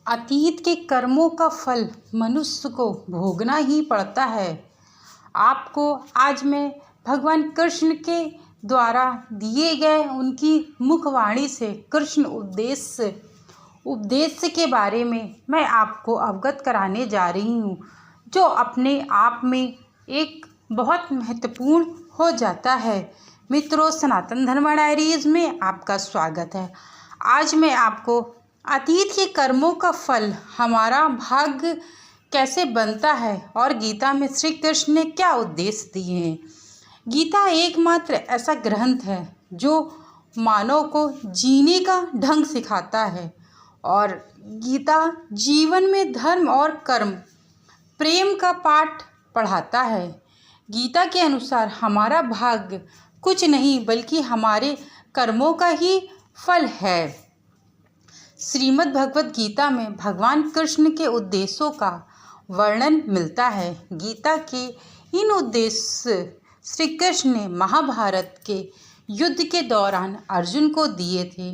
अतीत के कर्मों का फल मनुष्य को भोगना ही पड़ता है। आपको आज मैं भगवान कृष्ण के द्वारा दिए गए उनकी मुखवाणी से कृष्ण उपदेश के बारे में मैं आपको अवगत कराने जा रही हूँ, जो अपने आप में एक बहुत महत्वपूर्ण हो जाता है। मित्रों, सनातन धर्म डायरीज में आपका स्वागत है। आज मैं आपको अतीत के कर्मों का फल हमारा भाग्य कैसे बनता है और गीता में श्री कृष्ण ने क्या उद्देश्य दिए हैं। गीता एकमात्र ऐसा ग्रंथ है जो मानव को जीने का ढंग सिखाता है और गीता जीवन में धर्म और कर्म प्रेम का पाठ पढ़ाता है। गीता के अनुसार हमारा भाग्य कुछ नहीं बल्कि हमारे कर्मों का ही फल है। श्रीमद् भगवत गीता में भगवान कृष्ण के उद्देश्यों का वर्णन मिलता है। गीता के इन उद्देश्य श्री कृष्ण ने महाभारत के युद्ध के दौरान अर्जुन को दिए थे।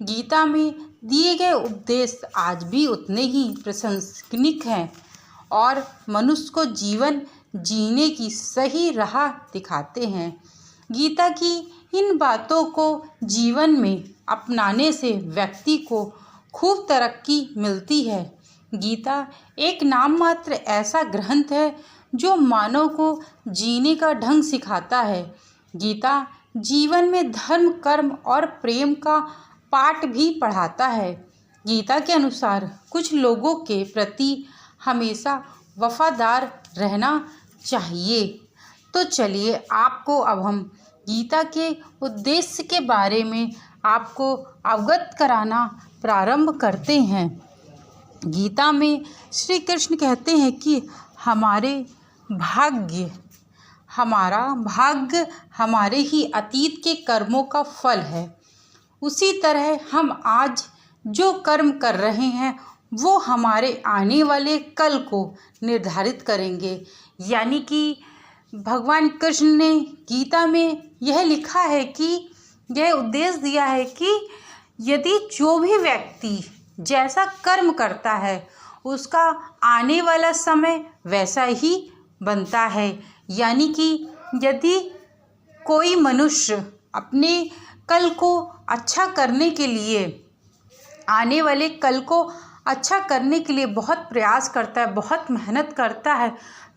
गीता में दिए गए उपदेश आज भी उतने ही प्रशंसनीय हैं और मनुष्य को जीवन जीने की सही राह दिखाते हैं। गीता की इन बातों को जीवन में अपनाने से व्यक्ति को खूब तरक्की मिलती है। गीता एक नाम मात्र ऐसा ग्रंथ है जो मानव को जीने का ढंग सिखाता है। गीता जीवन में धर्म, कर्म और प्रेम का पाठ भी पढ़ाता है। गीता के अनुसार कुछ लोगों के प्रति हमेशा वफादार रहना चाहिए। तो चलिए आपको अब हम गीता के उद्देश्य के बारे में आपको अवगत कराना प्रारंभ करते हैं। गीता में श्री कृष्ण कहते हैं कि हमारा भाग्य हमारे ही अतीत के कर्मों का फल है। उसी तरह हम आज जो कर्म कर रहे हैं वो हमारे आने वाले कल को निर्धारित करेंगे। यानी कि भगवान कृष्ण ने गीता में यह लिखा है कि यह उद्देश्य दिया है कि यदि जो भी व्यक्ति जैसा कर्म करता है उसका आने वाला समय वैसा ही बनता है। यानी कि यदि कोई मनुष्य अपने कल को अच्छा करने के लिए, आने वाले कल को अच्छा करने के लिए बहुत प्रयास करता है, बहुत मेहनत करता है,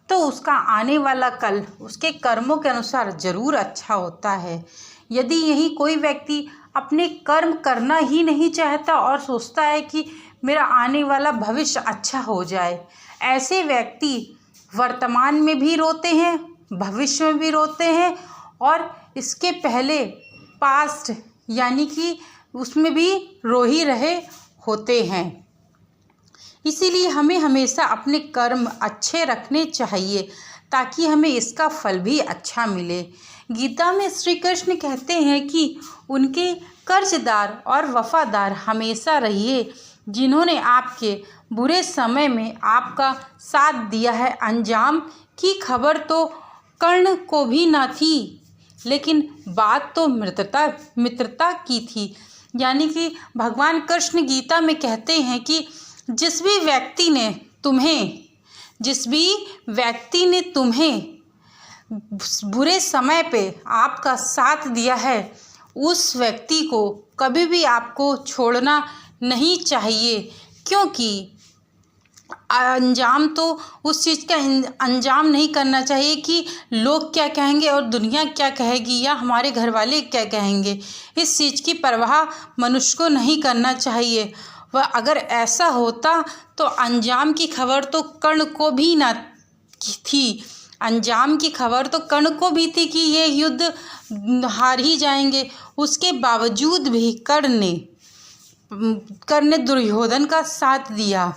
तो उसका आने वाला कल उसके कर्मों के अनुसार ज़रूर अच्छा होता है। यदि यही कोई व्यक्ति अपने कर्म करना ही नहीं चाहता और सोचता है कि मेरा आने वाला भविष्य अच्छा हो जाए, ऐसे व्यक्ति वर्तमान में भी रोते हैं, भविष्य में भी रोते हैं और इसके पहले पास्ट यानी कि उसमें भी रो ही रहे होते हैं। इसीलिए हमें हमेशा अपने कर्म अच्छे रखने चाहिए ताकि हमें इसका फल भी अच्छा मिले। गीता में श्री कृष्ण कहते हैं कि उनके कर्जदार और वफादार हमेशा रहिए जिन्होंने आपके बुरे समय में आपका साथ दिया है। अंजाम की खबर तो कर्ण को भी ना थी, लेकिन बात तो मित्रता की थी। यानी कि भगवान कृष्ण गीता में कहते हैं कि जिस भी व्यक्ति ने तुम्हें बुरे समय पे आपका साथ दिया है, उस व्यक्ति को कभी भी आपको छोड़ना नहीं चाहिए, क्योंकि अंजाम तो उस चीज़ का अंजाम नहीं करना चाहिए कि लोग क्या कहेंगे और दुनिया क्या कहेगी या हमारे घर वाले क्या कहेंगे। इस चीज़ की परवाह मनुष्य को नहीं करना चाहिए। वह अगर ऐसा होता तो अंजाम की खबर तो कर्ण को भी न थी। अंजाम की खबर तो कर्ण को भी थी कि ये युद्ध हार ही जाएंगे। उसके बावजूद भी कर्ण ने दुर्योधन का साथ दिया।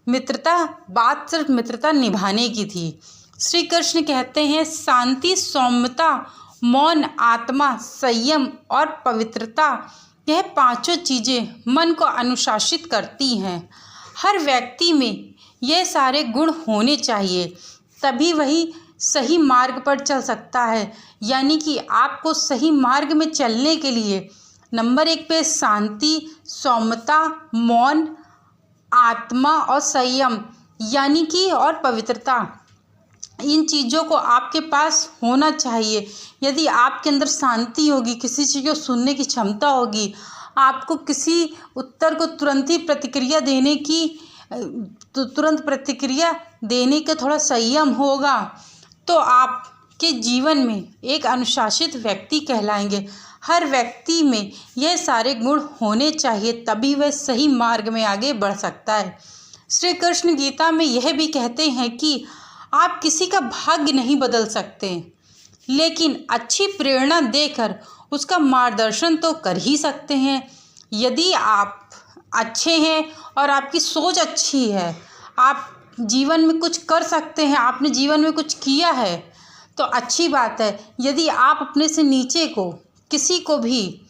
बात सिर्फ मित्रता निभाने की थी। श्री कृष्ण कहते हैं शांति, सौम्यता, मौन, आत्मा, संयम और पवित्रता, यह पांचों चीज़ें मन को अनुशासित करती हैं। हर व्यक्ति में ये सारे गुण होने चाहिए, तभी वही सही मार्ग पर चल सकता है। यानी कि आपको सही मार्ग में चलने के लिए नंबर 1 पे शांति, सौम्यता, मौन, आत्मा और संयम यानी कि और पवित्रता, इन चीज़ों को आपके पास होना चाहिए। यदि आपके अंदर शांति होगी, किसी चीज़ को सुनने की क्षमता होगी, आपको किसी उत्तर को तुरंत ही प्रतिक्रिया देने की तुरंत प्रतिक्रिया देने का थोड़ा संयम होगा, तो आपके जीवन में एक अनुशासित व्यक्ति कहलाएंगे। हर व्यक्ति में यह सारे गुण होने चाहिए, तभी वह सही मार्ग में आगे बढ़ सकता है। श्री कृष्ण गीता में यह भी कहते हैं कि आप किसी का भाग्य नहीं बदल सकते, लेकिन अच्छी प्रेरणा देकर उसका मार्गदर्शन तो कर ही सकते हैं। यदि आप अच्छे हैं और आपकी सोच अच्छी है, आप जीवन में कुछ कर सकते हैं, आपने जीवन में कुछ किया है, तो अच्छी बात है। यदि आप अपने से नीचे को किसी को भी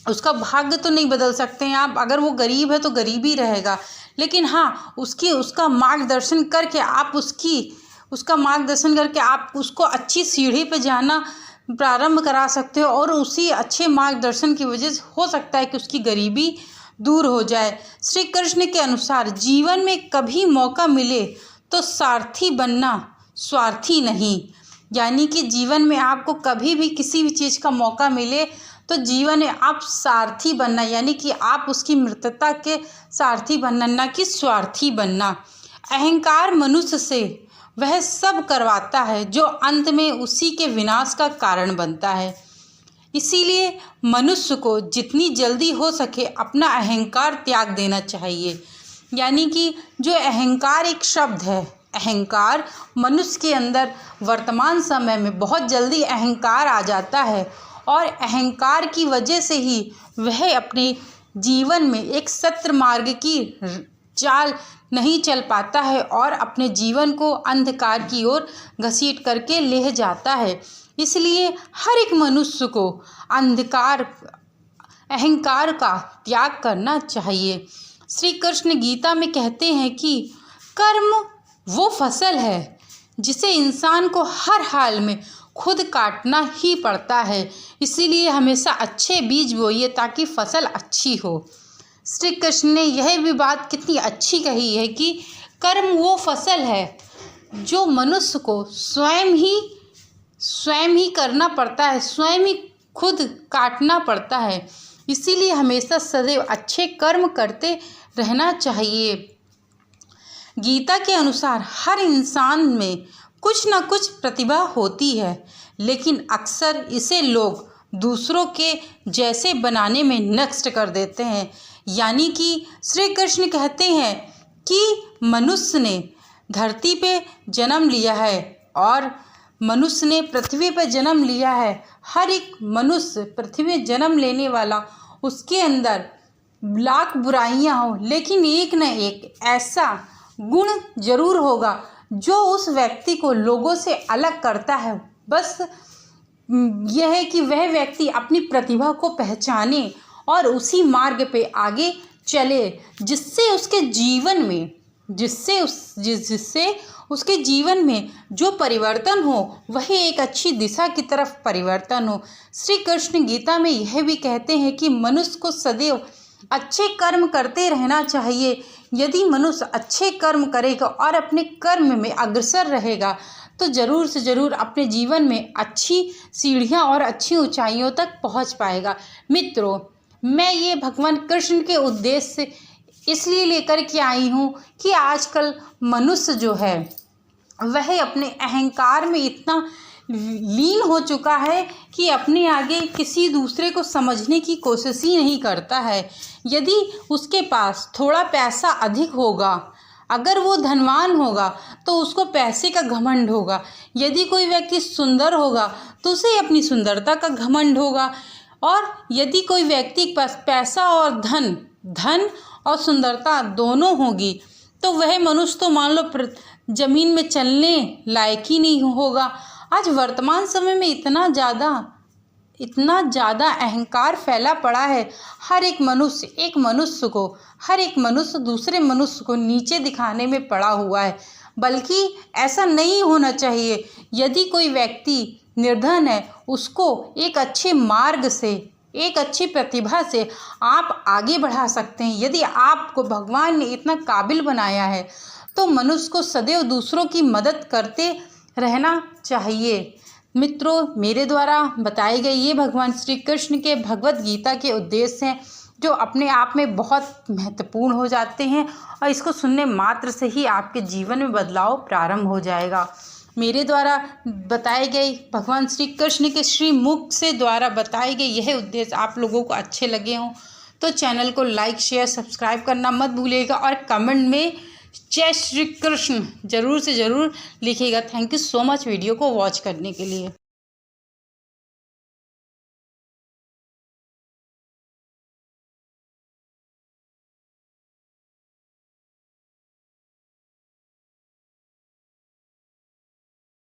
उसका भाग्य तो नहीं बदल सकते हैं आप, अगर वो गरीब है तो गरीब ही रहेगा, लेकिन हाँ उसका मार्गदर्शन करके आप उसका मार्गदर्शन करके आप उसको अच्छी सीढ़ी पे जाना प्रारंभ करा सकते हो, और उसी अच्छे मार्गदर्शन की वजह से हो सकता है कि उसकी गरीबी दूर हो जाए। श्री कृष्ण के अनुसार जीवन में कभी मौका मिले तो सारथी बनना, स्वार्थी नहीं। यानी कि जीवन में आपको कभी भी किसी भी चीज़ का मौका मिले तो जीवन में आप सारथी बनना, यानी कि आप उसकी मृतता के सारथी बनना, न कि स्वार्थी बनना। अहंकार मनुष्य से वह सब करवाता है जो अंत में उसी के विनाश का कारण बनता है। इसीलिए मनुष्य को जितनी जल्दी हो सके अपना अहंकार त्याग देना चाहिए। यानी कि जो अहंकार एक शब्द है, अहंकार मनुष्य के अंदर वर्तमान समय में बहुत जल्दी अहंकार आ जाता है, और अहंकार की वजह से ही वह अपने जीवन में एक सत्य मार्ग की चाल नहीं चल पाता है और अपने जीवन को अंधकार की ओर घसीट करके ले जाता है। इसलिए हर एक मनुष्य को अहंकार का त्याग करना चाहिए। श्री कृष्ण गीता में कहते हैं कि कर्म वो फसल है जिसे इंसान को हर हाल में खुद काटना ही पड़ता है, इसीलिए हमेशा अच्छे बीज बोइए ताकि फसल अच्छी हो। श्री कृष्ण ने यह भी बात कितनी अच्छी कही है कि कर्म वो फसल है जो मनुष्य को स्वयं ही करना पड़ता है, स्वयं ही खुद काटना पड़ता है। इसीलिए हमेशा सदैव अच्छे कर्म करते रहना चाहिए। गीता के अनुसार हर इंसान में कुछ न कुछ प्रतिभा होती है, लेकिन अक्सर इसे लोग दूसरों के जैसे बनाने में नष्ट कर देते हैं। यानी कि श्री कृष्ण कहते हैं कि मनुष्य ने धरती पे जन्म लिया है और मनुष्य ने पृथ्वी पर जन्म लिया है। हर एक मनुष्य पृथ्वी में जन्म लेने वाला, उसके अंदर लाख बुराइयां हो, लेकिन एक न एक ऐसा गुण जरूर होगा जो उस व्यक्ति को लोगों से अलग करता है। बस यह है कि वह व्यक्ति अपनी प्रतिभा को पहचाने और उसी मार्ग पे आगे चले, जिससे उसके जीवन में जो परिवर्तन हो वह एक अच्छी दिशा की तरफ परिवर्तन हो। श्री कृष्ण गीता में यह भी कहते हैं कि मनुष्य को सदैव अच्छे कर्म करते रहना चाहिए। यदि मनुष्य अच्छे कर्म करेगा और अपने कर्म में अग्रसर रहेगा तो ज़रूर से ज़रूर अपने जीवन में अच्छी सीढ़ियाँ और अच्छी ऊंचाइयों तक पहुंच पाएगा। मित्रों, मैं ये भगवान कृष्ण के उद्देश्य से इसलिए लेकर के आई हूँ कि आजकल मनुष्य जो है वह अपने अहंकार में इतना लीन हो चुका है कि अपने आगे किसी दूसरे को समझने की कोशिश ही नहीं करता है। यदि उसके पास थोड़ा पैसा अधिक होगा, अगर वो धनवान होगा तो उसको पैसे का घमंड होगा। यदि कोई व्यक्ति सुंदर होगा तो उसे अपनी सुंदरता का घमंड होगा, और यदि कोई व्यक्ति के पास पैसा और धन और सुंदरता दोनों होगी तो वह मनुष्य तो मान लो जमीन में चलने लायक ही नहीं होगा। आज वर्तमान समय में इतना ज़्यादा अहंकार फैला पड़ा है। हर एक मनुष्य दूसरे मनुष्य को नीचे दिखाने में पड़ा हुआ है, बल्कि ऐसा नहीं होना चाहिए। यदि कोई व्यक्ति निर्धन है, उसको एक अच्छे मार्ग से एक अच्छी प्रतिभा से आप आगे बढ़ा सकते हैं। यदि आपको भगवान ने इतना काबिल बनाया है तो मनुष्य को सदैव दूसरों की मदद करते रहना चाहिए। मित्रों, मेरे द्वारा बताए गए ये भगवान श्री कृष्ण के भगवत गीता के उद्देश्य हैं जो अपने आप में बहुत महत्वपूर्ण हो जाते हैं और इसको सुनने मात्र से ही आपके जीवन में बदलाव प्रारंभ हो जाएगा। मेरे द्वारा बताए गए भगवान श्री कृष्ण के श्रीमुख से द्वारा बताए गए यह उद्देश्य आप लोगों को अच्छे लगे हों तो चैनल को लाइक शेयर सब्सक्राइब करना मत भूलिएगा और कमेंट में जय श्री कृष्ण ज़रूर से ज़रूर लिखिएगा। Thank you so much video को वॉच करने के लिए।